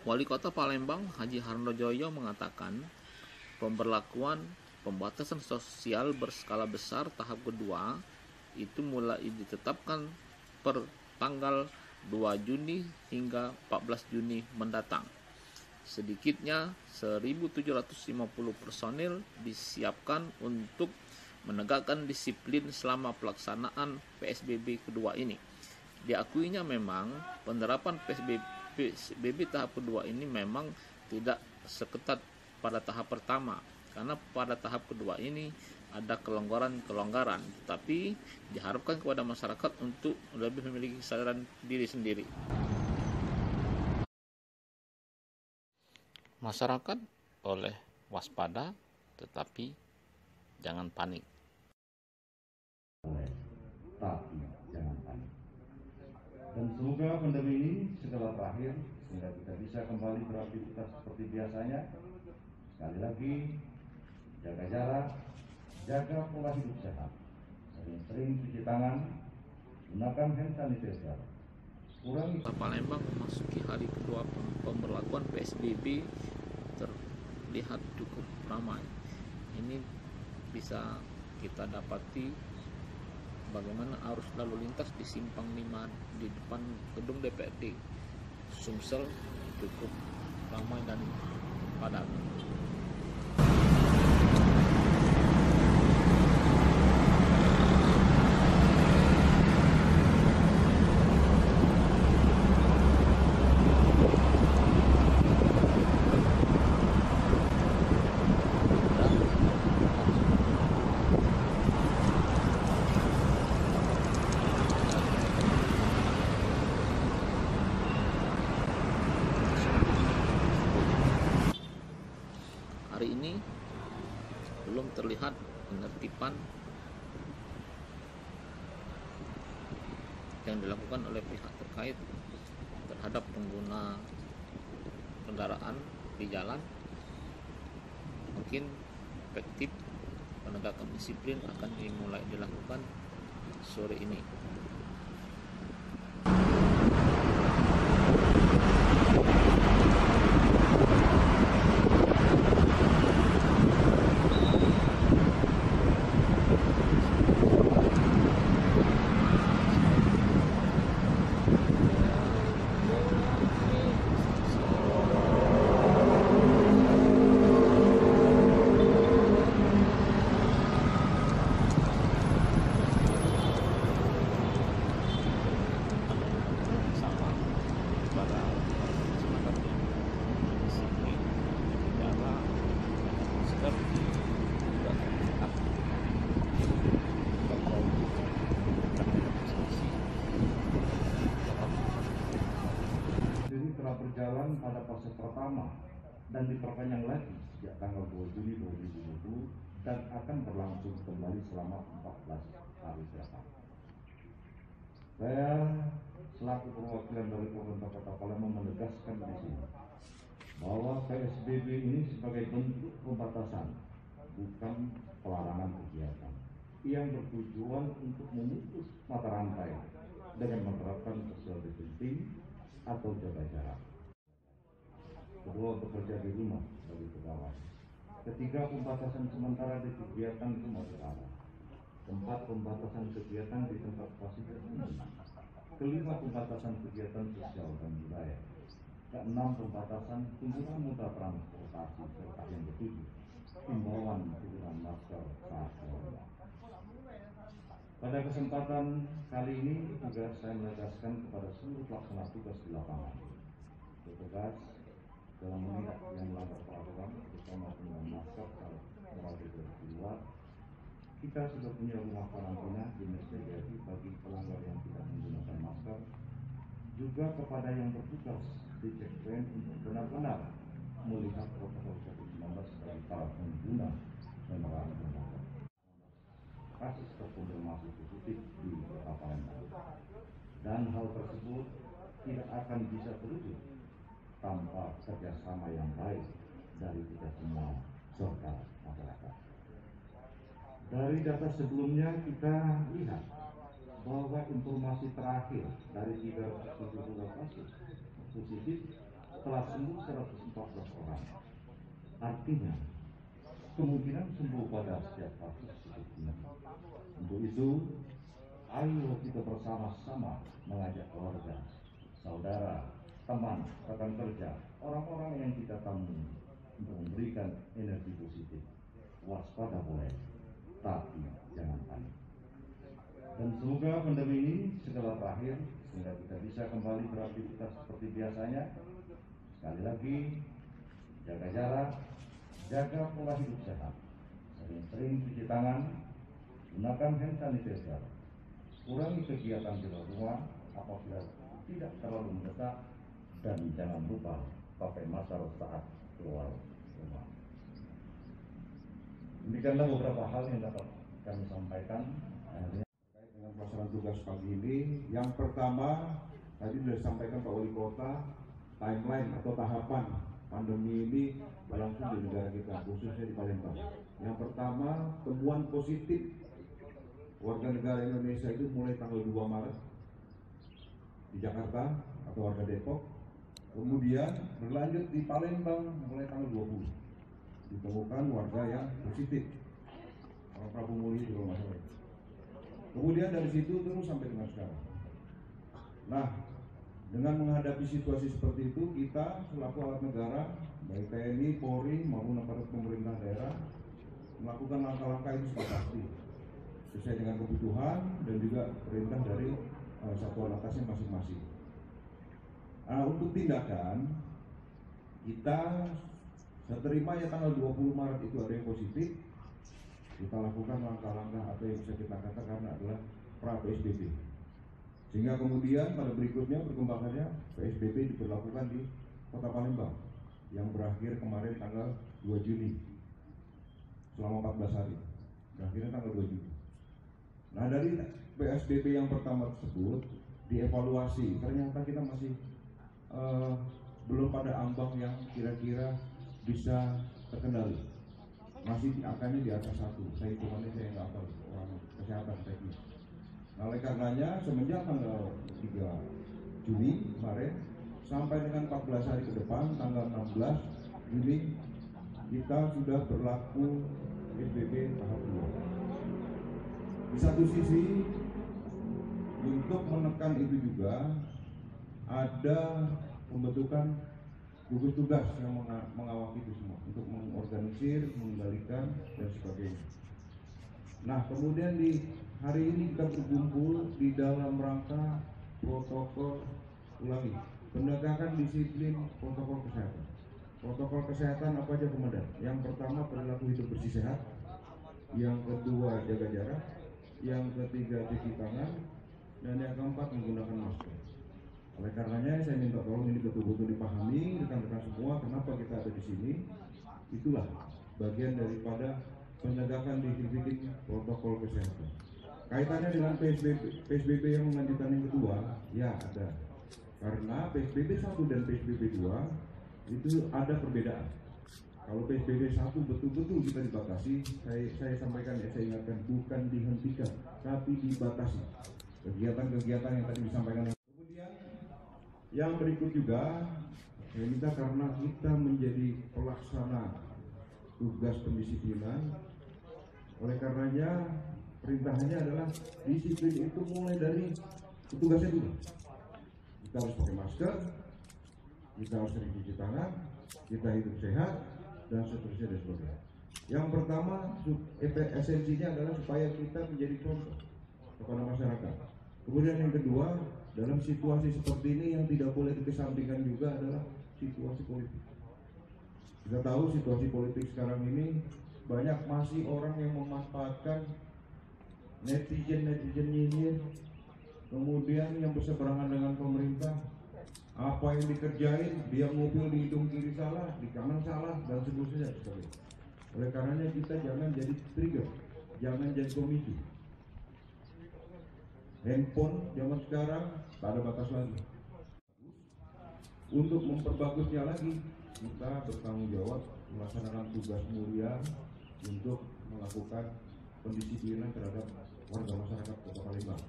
Wali Kota Palembang Haji Harnojoyo mengatakan pemberlakuan pembatasan sosial berskala besar tahap kedua itu mulai ditetapkan per tanggal 2 Juni hingga 14 Juni mendatang. Sedikitnya 1.750 personil disiapkan untuk menegakkan disiplin selama pelaksanaan PSBB kedua ini. Diakuinya memang penerapan PSBB tahap kedua ini memang tidak seketat pada tahap pertama, karena pada tahap kedua ini ada kelonggaran, tetapi diharapkan kepada masyarakat untuk lebih memiliki kesadaran diri sendiri. Masyarakat boleh waspada, tetapi jangan panik. Tapi jangan panik. Dan semoga pandemi ini segera berakhir sehingga kita bisa kembali beraktivitas seperti biasanya. Sekali lagi, jaga jarak, jaga pola hidup sehat, sering-sering cuci tangan, gunakan hand sanitizer. Kota Palembang memasuki hari kedua pemberlakuan PSBB terlihat cukup ramai. Ini bisa kita dapati bagaimana arus lalu lintas di Simpang 5 di depan gedung DPRD Sumsel cukup ramai dan padat. Hari ini belum terlihat penertiban yang dilakukan oleh pihak terkait terhadap pengguna kendaraan di jalan. Mungkin efektif penegakan disiplin akan dimulai dilakukan sore ini. Telah berjalan pada fase pertama dan diperpanjang lagi sejak tanggal 2 Juni 2020 dan akan berlangsung kembali selama 14 hari ke depan. Saya selaku perwakilan dari pemerintah Kota Palembang menegaskan di sini bahwa PSBB ini sebagai bentuk pembatasan, bukan pelarangan kegiatan, yang bertujuan untuk memutus mata rantai dengan menerapkan social distancing atau jaga jarak. Kedua, bekerja di rumah bagi pegawai. Ketiga, pembatasan sementara di kegiatan rumah ibadah. Keempat, pembatasan kegiatan di tempat fasilitas umum. Kelima, pembatasan kegiatan sosial dan budaya. Keenam, pembatasan penggunaan moda transportasi, serta yang ketujuh, himbauan penggunaan masker saat keluar. Pada kesempatan kali ini juga saya menegaskan kepada seluruh pelaksana tugas di lapangan, petugas dalam menindak yang melanggar peraturan, terutama penggunaan masker saat berada di luar. Kita sudah punya rumah karantina di Masjid bagi pelanggar yang tidak menggunakan masker. Juga kepada yang bertugas di checkpoint untuk benar-benar melihat protokol COVID-19 bagi para pengguna kendaraan bermotor. Kasus terkonfirmasi positif di Kota Palembang, dan hal tersebut tidak akan bisa terwujud tanpa kerjasama yang baik dari kita semua serta masyarakat. Dari data sebelumnya kita lihat bahwa informasi terakhir dari 372 kasus positif telah sembuh 114 orang. Artinya, kemungkinan sembuh pada setiap kasus cukup tinggi. Untuk itu, ayo kita bersama-sama mengajak keluarga, saudara, teman, rekan kerja, orang-orang yang kita temui untuk memberikan energi positif. Waspada boleh, tapi jangan panik. Dan semoga pandemi ini segera berakhir sehingga kita bisa kembali beraktivitas seperti biasanya. Sekali lagi, jaga jarak, jaga pola hidup sehat, sering-sering cuci tangan, gunakan hand sanitizer, kurangi kegiatan di luar rumah apabila tidak terlalu mendesak, dan jangan lupa pakai masker saat keluar rumah. Demikianlah beberapa hal yang dapat kami sampaikan terkait dengan pelaksanaan tugas pagi ini. Yang pertama, tadi sudah disampaikan Pak Wali Kota, timeline atau tahapan pandemi ini berlangsung di negara kita, khususnya di Palembang. Yang pertama, temuan positif warga negara Indonesia itu mulai tanggal 2 Maret di Jakarta atau warga Depok. Kemudian berlanjut di Palembang mulai tanggal 20. Ditemukan warga yang positif, orang Prabu Muli di rumah saya. Kemudian dari situ terus sampai dengan sekarang. Nah, dengan menghadapi situasi seperti itu, kita selaku alat negara, baik TNI, Polri maupun aparat pemerintah daerah melakukan langkah-langkah itu sudah pasti sesuai dengan kebutuhan dan juga perintah dari satuan atasnya masing-masing. Untuk tindakan, kita seterima ya tanggal 20 Maret itu ada yang positif, kita lakukan langkah-langkah atau yang bisa kita katakan adalah pra-PSBB. Sehingga kemudian pada berikutnya perkembangannya PSBB diberlakukan di Kota Palembang yang berakhir kemarin tanggal 2 Juni selama 14 hari. Berakhirnya tanggal 2 Juni. Nah, dari PSBB yang pertama tersebut dievaluasi, ternyata kita masih belum pada ambang yang kira-kira bisa terkendali. Masih angkanya di atas 1. Saya hitungannya saya nggak tahu, orang kesehatan teknis. Nah, oleh karenanya semenjak tanggal 3 Juni kemarin sampai dengan 14 hari ke depan tanggal 16 Juni kita sudah berlaku PSBB tahap 2. Di satu sisi untuk menekan itu juga ada pembentukan gugus tugas yang mengawaki itu semua untuk mengorganisir, mengendalikan dan sebagainya. Nah, kemudian di hari ini kita berkumpul di dalam rangka protokol penegakan disiplin protokol kesehatan. Protokol kesehatan apa aja komandan? Yang pertama perilaku hidup bersih sehat, yang kedua jaga jarak, yang ketiga cuci tangan, dan yang keempat menggunakan masker. Oleh karenanya saya minta tolong ini betul-betul dipahami rekan-rekan semua kenapa kita ada di sini. Itulah bagian daripada penegakan disiplin protokol kesehatan. Kaitannya dengan PSBB yang melanjutkan yang kedua, ya ada. Karena PSBB 1 dan PSBB 2 itu ada perbedaan. Kalau PSBB 1 betul-betul kita dibatasi, saya sampaikan ya, saya ingatkan, bukan dihentikan, tapi dibatasi. Kegiatan-kegiatan yang tadi disampaikan. Kemudian yang berikut juga, saya minta karena kita menjadi pelaksana tugas pendisiplinan, oleh karenanya perintahnya adalah disiplin itu mulai dari petugasnya dulu. Kita harus pakai masker, kita harus sering cuci tangan, kita hidup sehat, dan seterusnya dan sebagainya. Yang pertama, esensinya adalah supaya kita menjadi contoh kepada masyarakat. Kemudian yang kedua, dalam situasi seperti ini yang tidak boleh dikesampingkan juga adalah situasi politik. Kita tahu situasi politik sekarang ini banyak masih orang yang memanfaatkan netizen nyinyir, kemudian yang berseberangan dengan pemerintah. Apa yang dikerjain, dia mobil di hidung kiri salah, di kanan salah, dan seterusnya. Oleh karenanya kita jangan jadi trigger, jangan jadi pemicu. Handphone zaman sekarang tak ada batas lagi. Untuk memperbagusnya lagi, kita bertanggung jawab melaksanakan tugas mulia untuk melakukan pendisiplinan terhadap warga masyarakat Kota Palembang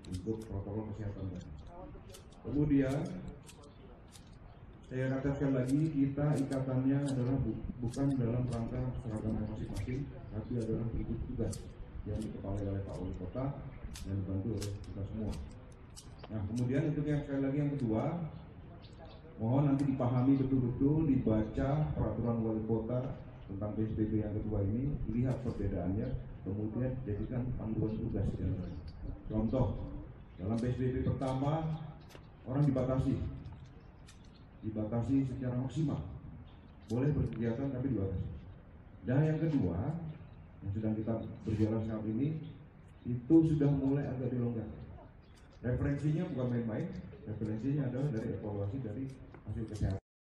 untuk protokol kesehatan. Kemudian Saya kata sekali lagi, kita ikatannya adalah bukan dalam rangka seragam masing-masing, tapi adalah gugus tugas yang dikepalai oleh Pak Wali Kota dan dibantu oleh kita semua. Nah, kemudian untuk yang sekali lagi yang kedua, mohon nanti dipahami betul-betul, dibaca peraturan Wali Kota tentang PSBB yang kedua ini, lihat perbedaannya, kemudian jadikan panduan tugas. Contoh, dalam PSBB pertama orang dibatasi secara maksimal, boleh berkegiatan tapi dibatasi. Dan yang kedua, yang sedang kita berjalan saat ini, itu sudah mulai agak dilonggarkan. Referensinya bukan main-main, referensinya adalah dari evaluasi dari hasil kesehatan.